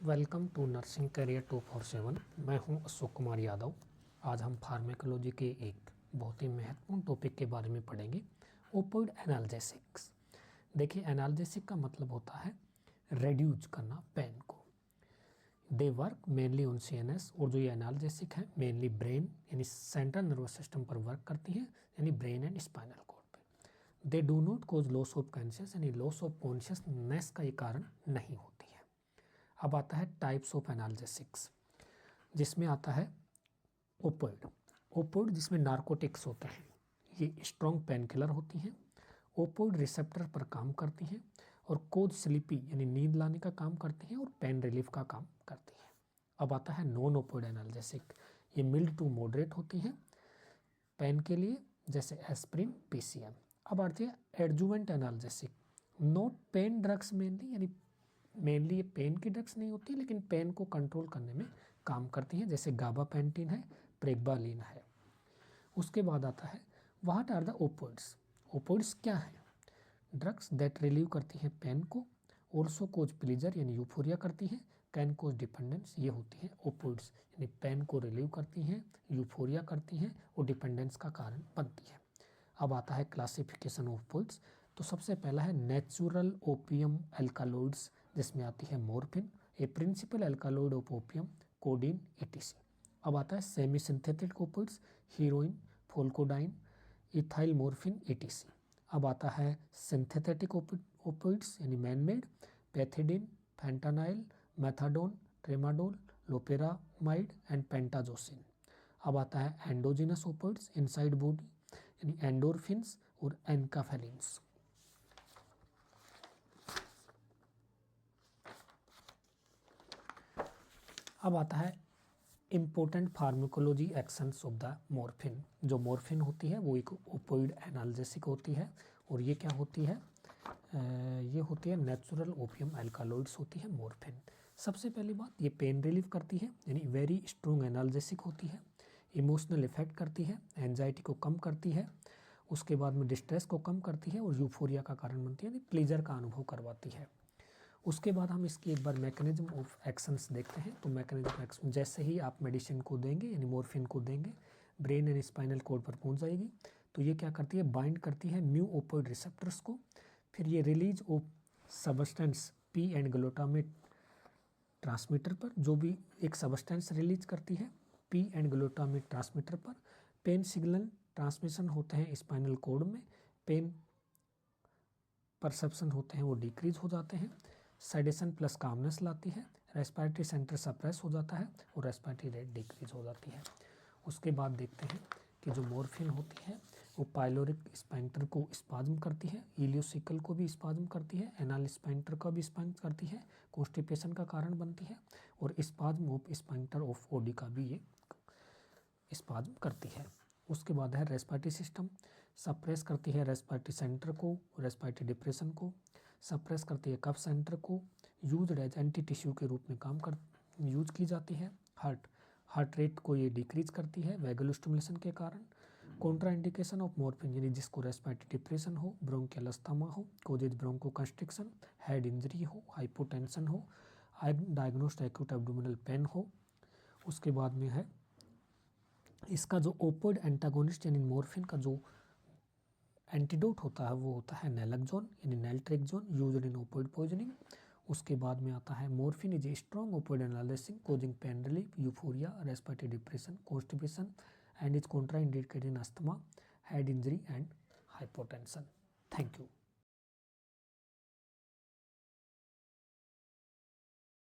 Welcome to nursing career 247। मैं हूं अशोक कुमार यादव। आज हम फार्मेकोलॉजी के एक बहुत ही महत्वपूर्ण टॉपिक के बारे में पढ़ेंगे, ओपियोइड एनाल्जेसिक्स। देखिए, एनाल्जेसिक का मतलब होता है रेड्यूज करना पेन को। They work mainly on CNS, और जो ये एनाल्जेसिक है मेनली ब्रेन यानी सेंट्रल नर्वस सिस्टम पर वर्क करती है, यानी ब्रेन एंड स्पाइनल कॉर्ड पे। They do not cause loss of conscious, यानी लॉस ऑफ कॉन्शियसनेस का ये कारण नहीं होती है। अब आता है टाइप्स ऑफ एनाल्जेसिक्स, जिसमें आता है ओपियोइड। ओपियोइड जिसमें नार्कोटिक्स होते हैं, ये स्ट्रॉन्ग पेन किलर होती हैं। ओपियोइड रिसेप्टर पर काम करती हैं और कोज स्लीपी यानी नींद लाने का काम करती हैं और पेन रिलीफ का काम करती हैं। अब आता है नॉन ओपियोइड एनाल्जेसिक। ये मिल्ड टू मॉडरेट होती हैं पेन के लिए, जैसे एस्प्रिन, पीसीएम। अब आती है adjuvant analgesic. Not pain drugs mainly, यानी मेनली ये पेन की ड्रग्स नहीं होती, लेकिन पेन को कंट्रोल करने में काम करती हैं, जैसे गाबापेंटिन है, प्रेगबालिन है। उसके बाद आता है what are the opioids. Opioids क्या है? ड्रग्स दैट रिलीव करती हैं पेन को, ऑल्सो कोज प्लीजर यानी यूफोरिया करती हैं, कैन कोज डिपेंडेंस, ये होती है ओपियोइड्स, यानी पेन को रिलीव करती हैं, यूफोरिया करती हैं और डिपेंडेंस का कारण बनती है। अब आता है क्लासिफिकेशन ऑफ ओपियोइड्स। तो सबसे पहला है नेचुरल ओपियम एल्कालॉइड्स, जिसमें आती है morphine, a principal alkaloid of opium, codeine, etc. अब आता है semi synthetic opioids, heroin, pholcodine, ethyl morphine, etc. अब आता है सिंथेटिक ओपियोइड्स यानी manmade, pethidine, fentanyl, methadone, tramadol, loperamide and pentazocine. अब आता है एंडोजिनस ओपियोइड्स इनसाइड बॉडी, यानी एंडोर्फिन्स और एनकाफेलिन्स। अब आता है important pharmacology actions of the morphine. जो मॉर्फिन होती है वो एक ओपियोइड एनाल्जेसिक होती है, और ये क्या होती है? ये होती है नेचुरल ओपियम एल्कालॉइड्स होती है मॉर्फिन। सबसे पहली बात, ये पेन रिलीफ करती है, यानी वेरी स्ट्रॉन्ग एनाल्जेसिक होती है। इमोशनल इफेक्ट करती है, एंजाइटी को कम करती है, उसके बाद में डिस्ट्रेस को कम करती है और यूफोरिया का कारण बनती है, यानी प्लेजर का अनुभव करवाती है। उसके बाद हम इसकी एक बार मैकेनिज्म ऑफ एक्शंस देखते हैं। तो मैकेनिज्म ऑफ एक्शन, जैसे ही आप मेडिसिन को देंगे यानी मॉर्फिन को देंगे, ब्रेन एंड स्पाइनल कॉर्ड पर पहुंच जाएगी। तो ये क्या करती है? बाइंड करती है म्यू ओपियोइड रिसेप्टर्स को। फिर ये release of substance P and glutamate transmitter पर, जो भी एक सब्सटेंस रिलीज करती है पी एंड ग्लूटामेट ट्रांसमीटर पर। पेन सिग्नल ट्रांसमिशन होते हैं स्पाइनल कॉर्ड में, पेन परसेप्शन होते हैं वो डिक्रीज हो जाते हैं, सेडेशन प्लस कामनेस लाती है, रेस्पिरेटरी सेंटर सप्रेस हो जाता है और रेस्पिरेटरी रेट डिक्रीज हो जाती है। उसके बाद देखते हैं कि जो मॉर्फिन होती है वो पाइलोरिक स्फिंक्टर को स्पाज्म करती है, इलियोसिकल को भी स्पाज्म करती है, एनाल स्फिंक्टर का भी स्पाज्म करती है, कॉन्स्टिपेशन का कारण बनती है, और spasm of sphincter of OD का भी ये स्पाज्म करती है। उसके बाद है रेस्पिरेटरी सिस्टम, सप्रेस करती है रेस्पिरेटरी सेंटर को, रेस्पिरेटरी डिप्रेशन को, सप्रेस करती है कफ सेंटर को, यूज एज एंटी टिश्यू के रूप में यूज की जाती है। हार्ट रेट को ये डिक्रीज करती है वैगल स्टिमुलेशन के कारण। कॉन्ट्रा इंडिकेशन ऑफ मॉर्फिन, यानी जिसको रेस्पिरेटरी डिप्रेशन हो, ब्रोंकियल अस्थमा हो, causes bronchoconstriction, head injury हो, हाइपोटेंशन हो, डायग्नोस्ड एक्यूट एब्डोमिनल पेन हो। उसके बाद में है इसका जो ओपियोइड एंटागोनिस्ट यानी मॉर्फिन का जो एंटीडोट होता है वो होता है नैलक्सोन यानी नैल्ट्रेक्सोन, यूज्ड इन ओपियोइड पॉइजनिंग। उसके बाद में आता है morphine is a strong opioid analgesic causing pain relief, euphoria, respiratory depression, constipation and is contraindicated in asthma, head injury and hypotension. Thank you.